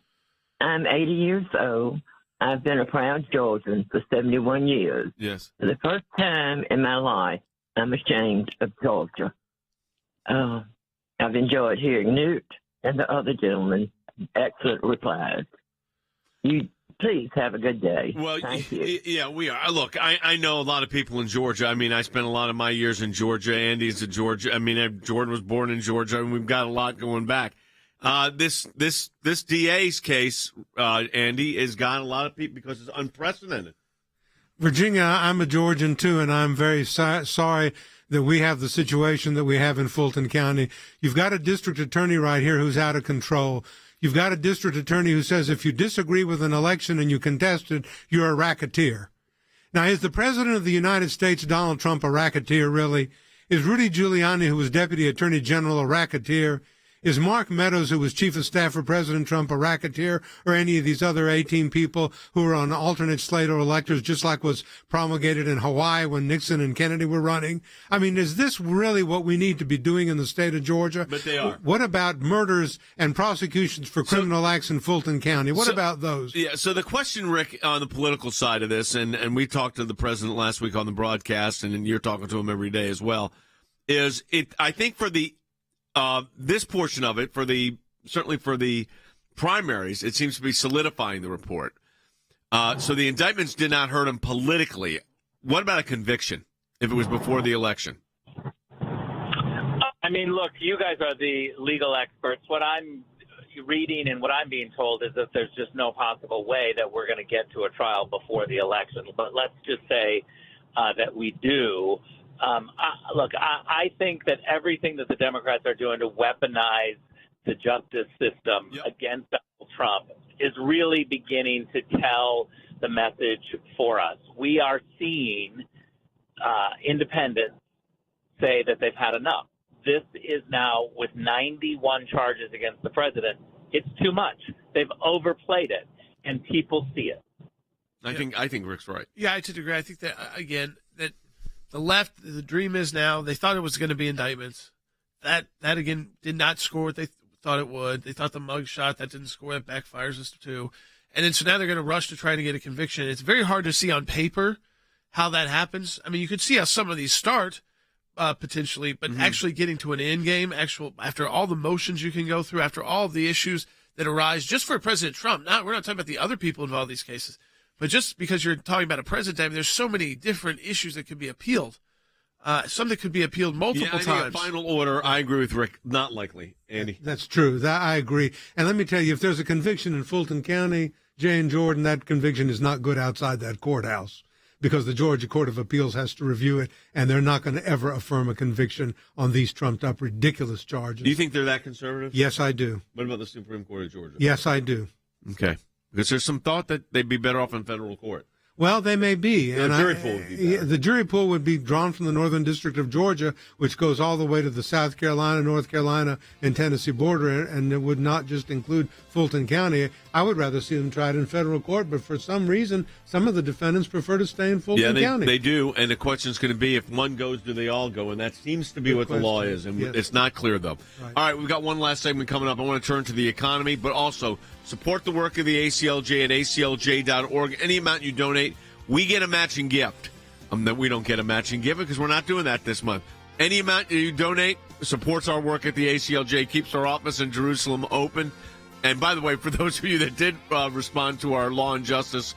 80 years old. I've been a proud Georgian for 71 years. Yes. For the first time in my life, I'm ashamed of Georgia. I've enjoyed hearing Newt and the other gentlemen. Excellent replies. You please have a good day. Well, thank you. Yeah, we are. Look, I know a lot of people in Georgia. I mean, I spent a lot of my years in Georgia. Andy's in Georgia. I mean, Jordan was born in Georgia, and we've got a lot going back. This DA's case, Andy, has got a lot of people because it's unprecedented. Virginia, I'm a Georgian too, and I'm very sorry that we have the situation that we have in Fulton County. You've got a district attorney right here who's out of control. You've got a district attorney who says if you disagree with an election and you contest it, you're a racketeer. Now, is the President of the United States, Donald Trump, a racketeer, really? Is Rudy Giuliani, who was Deputy Attorney General, a racketeer? Is Mark Meadows, who was Chief of Staff for President Trump, a racketeer, or any of these other 18 people who are on alternate slate or electors, just like was promulgated in Hawaii when Nixon and Kennedy were running? I mean, is this really what we need to be doing in the state of Georgia? But they are. What about murders and prosecutions for criminal acts in Fulton County? What about those? Yeah, so the question, Rick, on the political side of this, and we talked to the president last week on the broadcast, and you're talking to him every day as well, is it? I think for the this portion of it, certainly for the primaries, it seems to be solidifying the report. So the indictments did not hurt him politically. What about a conviction if it was before the election? I mean, look, you guys are the legal experts. What I'm reading and what I'm being told is that there's just no possible way that we're going to get to a trial before the election. But let's just say that we do. I think that everything that the Democrats are doing to weaponize the justice system against Donald Trump is really beginning to tell the message for us. We are seeing independents say that they've had enough. This is now, with 91 charges against the president, it's too much. They've overplayed it, and people see it. I think Rick's right. Yeah, I tend to agree. I think that, again, that the left, the dream is now, they thought it was going to be indictments. That again, did not score what they thought it would. They thought the mug shot, that didn't score. That backfires us too. And then so now they're going to rush to try to get a conviction. It's very hard to see on paper how that happens. I mean, you could see how some of these start potentially, but actually getting to an end game, after all the motions you can go through, after all of the issues that arise just for President Trump. We're not talking about the other people involved in these cases. But just because you're talking about a president, I mean, there's so many different issues that could be appealed. Some that could be appealed multiple times. Think a final order, I agree with Rick, not likely. Andy? That's true. I agree. And let me tell you, if there's a conviction in Fulton County, Jay and Jordan, that conviction is not good outside that courthouse because the Georgia Court of Appeals has to review it, and they're not going to ever affirm a conviction on these trumped-up, ridiculous charges. Do you think they're that conservative? Yes, I do. What about the Supreme Court of Georgia? Yes, I do. Okay. Because there's some thought that they'd be better off in federal court. Well, they may be. The jury pool would be better. The jury pool would be drawn from the Northern District of Georgia, which goes all the way to the South Carolina, North Carolina, and Tennessee border, and it would not just include Fulton County. I would rather see them tried in federal court, but for some reason, some of the defendants prefer to stay in Fulton County. They do, and the question is going to be if one goes, do they all go? And that seems to be what the law is, and it's not clear, though. Right. All right, we've got one last segment coming up. I want to turn to the economy, but also support the work of the ACLJ at aclj.org. Any amount you donate, we get a matching gift. That we don't get a matching gift because we're not doing that this month. Any amount you donate supports our work at the ACLJ, keeps our office in Jerusalem open. And by the way, for those of you that did respond to our law and justice,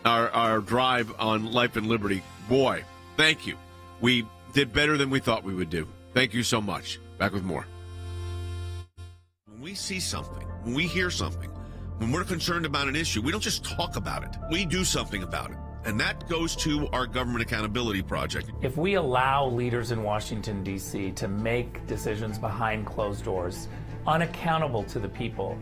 our drive on life and liberty, boy, thank you. We did better than we thought we would do. Thank you so much. Back with more. When we see something, when we hear something, when we're concerned about an issue, we don't just talk about it. We do something about it. And that goes to our Government Accountability Project. If we allow leaders in Washington, D.C. to make decisions behind closed doors, unaccountable to the people,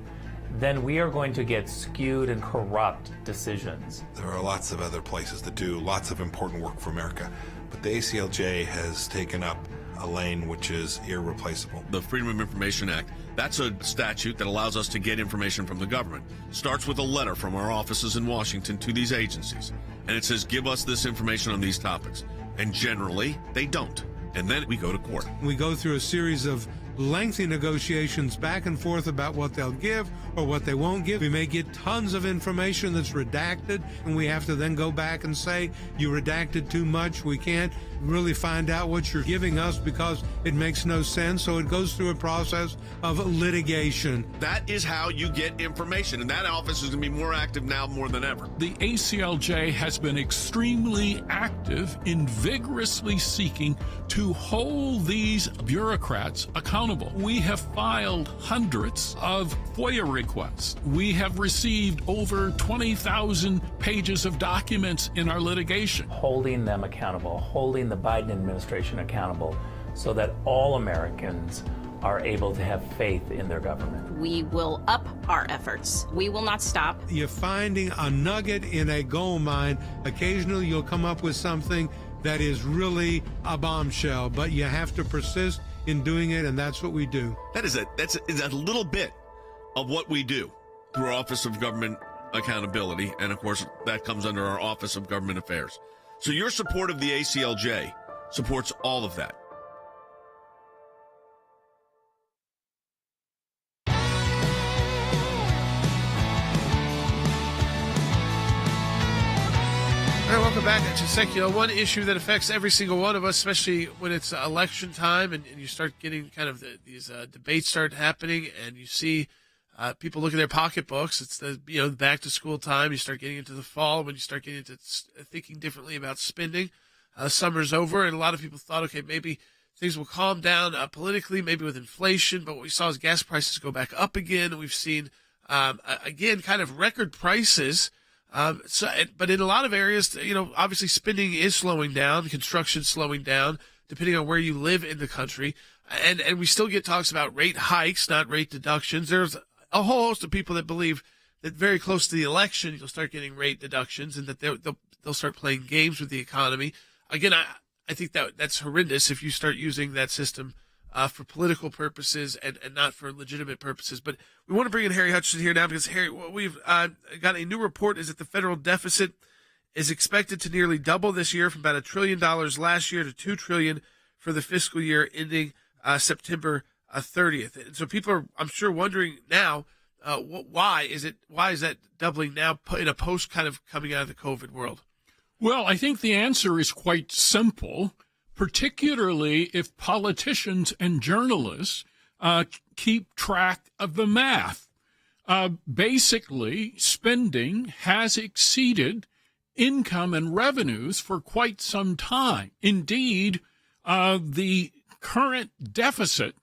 then we are going to get skewed and corrupt decisions. There are lots of other places that do lots of important work for America, but the ACLJ has taken up a lane which is irreplaceable. The Freedom of Information Act, that's a statute that allows us to get information from the government. Starts with a letter from our offices in Washington to these agencies. And it says, give us this information on these topics. And generally, they don't. And then we go to court. We go through a series of lengthy negotiations back and forth about what they'll give or what they won't give. We may get tons of information that's redacted, and we have to then go back and say, you redacted too much. We can't really find out what you're giving us because it makes no sense. So it goes through a process of litigation. That is how you get information, and that office is going to be more active now more than ever. The ACLJ has been extremely active in vigorously seeking to hold these bureaucrats accountable accountable. We have filed hundreds of FOIA requests. We have received over 20,000 pages of documents in our litigation. Holding them accountable, holding the Biden administration accountable so that all Americans are able to have faith in their government. We will up our efforts. We will not stop. You're finding a nugget in a gold mine. Occasionally you'll come up with something that is really a bombshell, but you have to persist in doing it, and that's what we do. That's a little bit of what we do through our Office of Government Accountability, and of course that comes under our Office of Government Affairs. So your support of the ACLJ supports all of that. All right, welcome back to Sekulow. One issue that affects every single one of us, especially when it's election time and you start getting kind of these debates start happening, and you see people look at their pocketbooks. It's the back to school time. You start getting into the fall when you start getting into thinking differently about spending. Summer's over, and a lot of people thought, okay, maybe things will calm down politically, maybe with inflation. But what we saw is gas prices go back up again. We've seen again kind of record prices. But in a lot of areas, obviously spending is slowing down, construction slowing down, depending on where you live in the country. And we still get talks about rate hikes, not rate deductions. There's a whole host of people that believe that very close to the election, you'll start getting rate deductions and that they'll start playing games with the economy. Again, I think that's horrendous if you start using that system for political purposes and not for legitimate purposes. But we want to bring in Harry Hutchinson here now because, Harry, what we've got a new report is that the federal deficit is expected to nearly double this year from about $1 trillion last year to $2 trillion for the fiscal year ending September 30th. And so people are, I'm sure, wondering now, why is that doubling now in a post kind of coming out of the COVID world? Well, I think the answer is quite simple, particularly if politicians and journalists keep track of the math. Basically, spending has exceeded income and revenues for quite some time. Indeed, the current deficit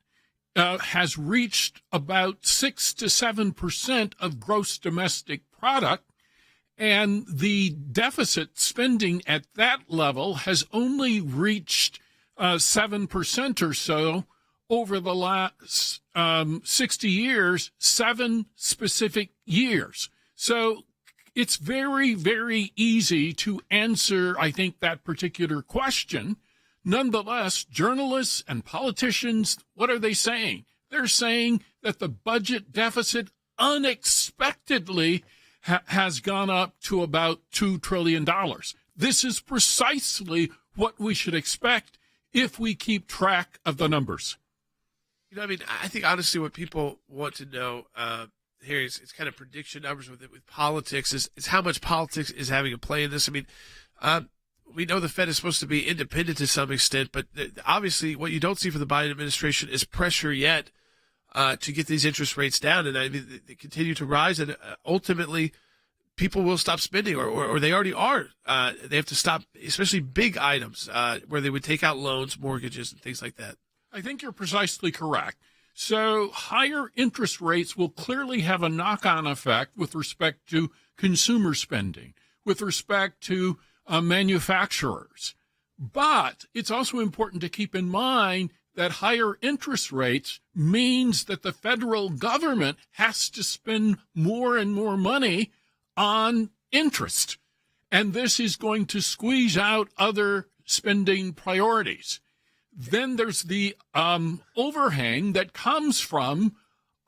has reached about 6 to 7% of gross domestic product, and the deficit spending at that level has only reached 7% or so over the last 60 years, 7 specific years. So it's very, very easy to answer, I think, that particular question. Nonetheless, journalists and politicians, what are they saying? They're saying that the budget deficit unexpectedly has gone up to about $2 trillion. This is precisely what we should expect if we keep track of the numbers. I think honestly what people want to know here is it's kind of prediction numbers with politics is how much politics is having a play in this. We know the Fed is supposed to be independent to some extent, but obviously what you don't see for the Biden administration is pressure yet to get these interest rates down. And they continue to rise, and ultimately people will stop spending, or they already are. They have to stop, especially big items where they would take out loans, mortgages, and things like that. I think you're precisely correct. So higher interest rates will clearly have a knock-on effect with respect to consumer spending, with respect to manufacturers. But it's also important to keep in mind that higher interest rates means that the federal government has to spend more and more money on interest. And this is going to squeeze out other spending priorities. Then there's the overhang that comes from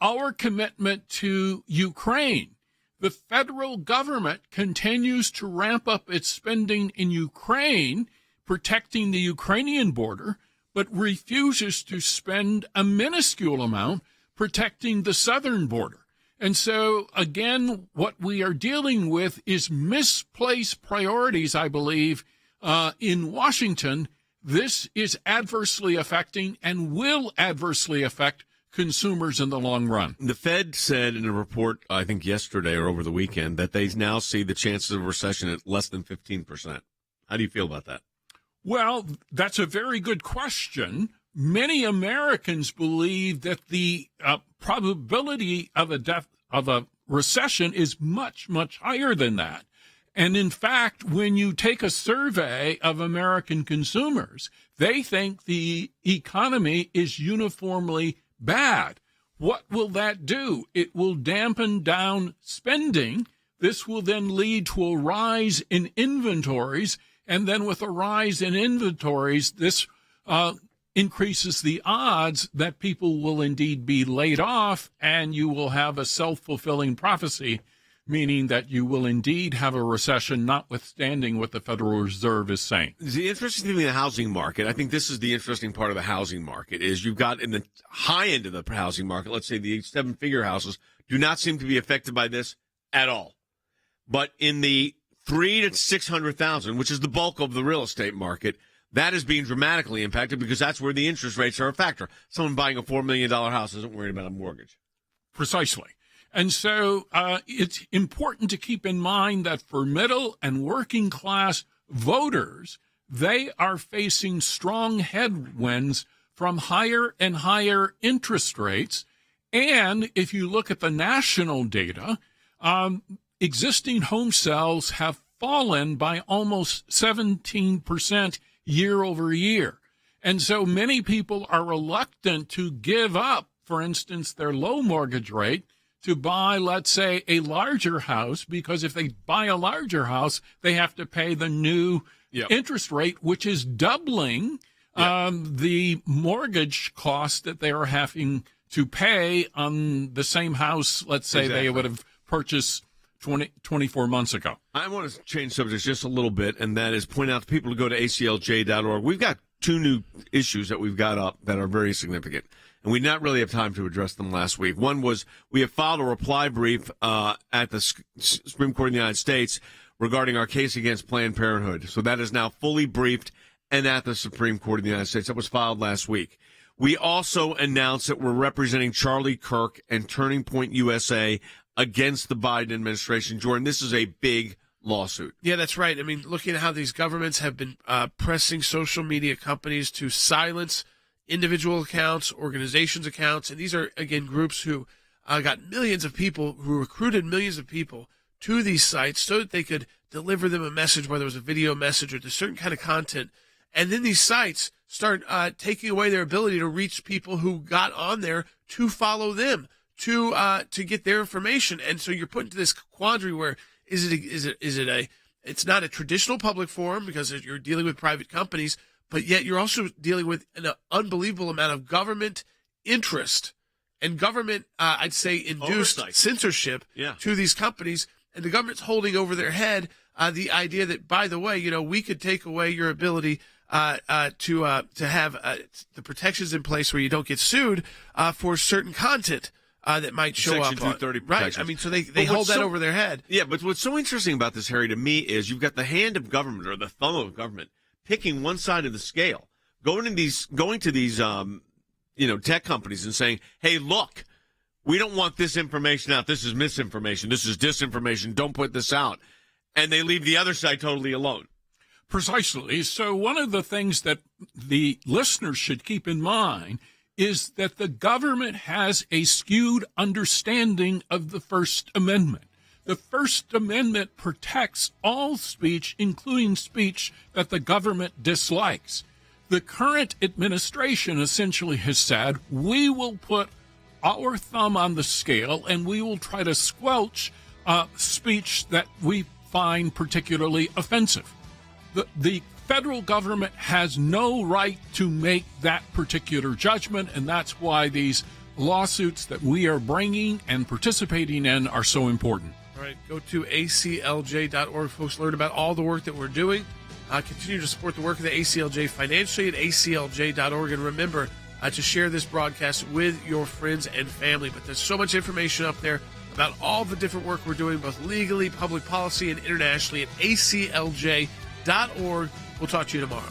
our commitment to Ukraine. The federal government continues to ramp up its spending in Ukraine, protecting the Ukrainian border, but refuses to spend a minuscule amount protecting the southern border. And so, again, what we are dealing with is misplaced priorities, I believe, in Washington. This is adversely affecting and will adversely affect consumers in the long run. The Fed said in a report, I think yesterday or over the weekend, that they now see the chances of recession at less than 15%. How do you feel about that? Well, that's a very good question, many Americans believe that the probability of a recession is much, much higher than that. And in fact, when you take a survey of American consumers, they think the economy is uniformly bad. What will that do? It will dampen down spending. This will then lead to a rise in inventories. And then with a rise in inventories, this increases the odds that people will indeed be laid off, and you will have a self-fulfilling prophecy, meaning that you will indeed have a recession, notwithstanding what the Federal Reserve is saying. The interesting thing in the housing market, I think this is the interesting part of the housing market, is you've got in the high end of the housing market, let's say the seven-figure houses, do not seem to be affected by this at all. But in the 300,000 to 600,000, which is the bulk of the real estate market, that is being dramatically impacted because that's where the interest rates are a factor. Someone buying a $4 million house isn't worried about a mortgage. Precisely. And so it's important to keep in mind that for middle and working class voters, they are facing strong headwinds from higher and higher interest rates. And if you look at the national data, existing home sales have fallen by almost 17% year over year. And so many people are reluctant to give up, for instance, their low mortgage rate to buy, let's say, a larger house, because if they buy a larger house, they have to pay the new interest rate, which is doubling the mortgage cost that they are having to pay on the same house, let's say they would have purchased 24 months ago. I want to change subjects just a little bit, and that is point out to people to go to aclj.org. We've got two new issues that we've got up that are very significant, and we did not really have time to address them last week. One was we have filed a reply brief at the Supreme Court of the United States regarding our case against Planned Parenthood. So that is now fully briefed and at the Supreme Court of the United States. That was filed last week. We also announced that we're representing Charlie Kirk and Turning Point USA against the Biden administration. Jordan, this is a big lawsuit. Yeah, that's right. I mean, looking at how these governments have been pressing social media companies to silence individual accounts, organizations' accounts, and these are, again, groups who got millions of people, who recruited millions of people to these sites so that they could deliver them a message, whether it was a video message or a certain kind of content. And then these sites start taking away their ability to reach people who got on there to follow them, to get their information. And so you're put into this quandary where it's not a traditional public forum because you're dealing with private companies, but yet you're also dealing with an unbelievable amount of government interest and government, I'd say, induced censorship to these companies. And the government's holding over their head the idea that, by the way, we could take away your ability to have the protections in place where you don't get sued for certain content that might show Section up. 230 right. I mean, so they hold that over their head. Yeah, but what's so interesting about this, Harry, to me, is you've got the hand of government or the thumb of government picking one side of the scale, going to these tech companies and saying, hey, look, we don't want this information out. This is misinformation. This is disinformation. Don't put this out. And they leave the other side totally alone. Precisely. So one of the things that the listeners should keep in mind is that the government has a skewed understanding of the First Amendment. The First Amendment protects all speech, including speech that the government dislikes. The current administration essentially has said, we will put our thumb on the scale and we will try to squelch speech that we find particularly offensive. The federal government has no right to make that particular judgment, and that's why these lawsuits that we are bringing and participating in are so important. All right, go to aclj.org, folks. Learn about all the work that we're doing. Continue to support the work of the ACLJ financially at aclj.org. And remember to share this broadcast with your friends and family. But there's so much information up there about all the different work we're doing, both legally, public policy, and internationally at aclj.org. We'll talk to you tomorrow.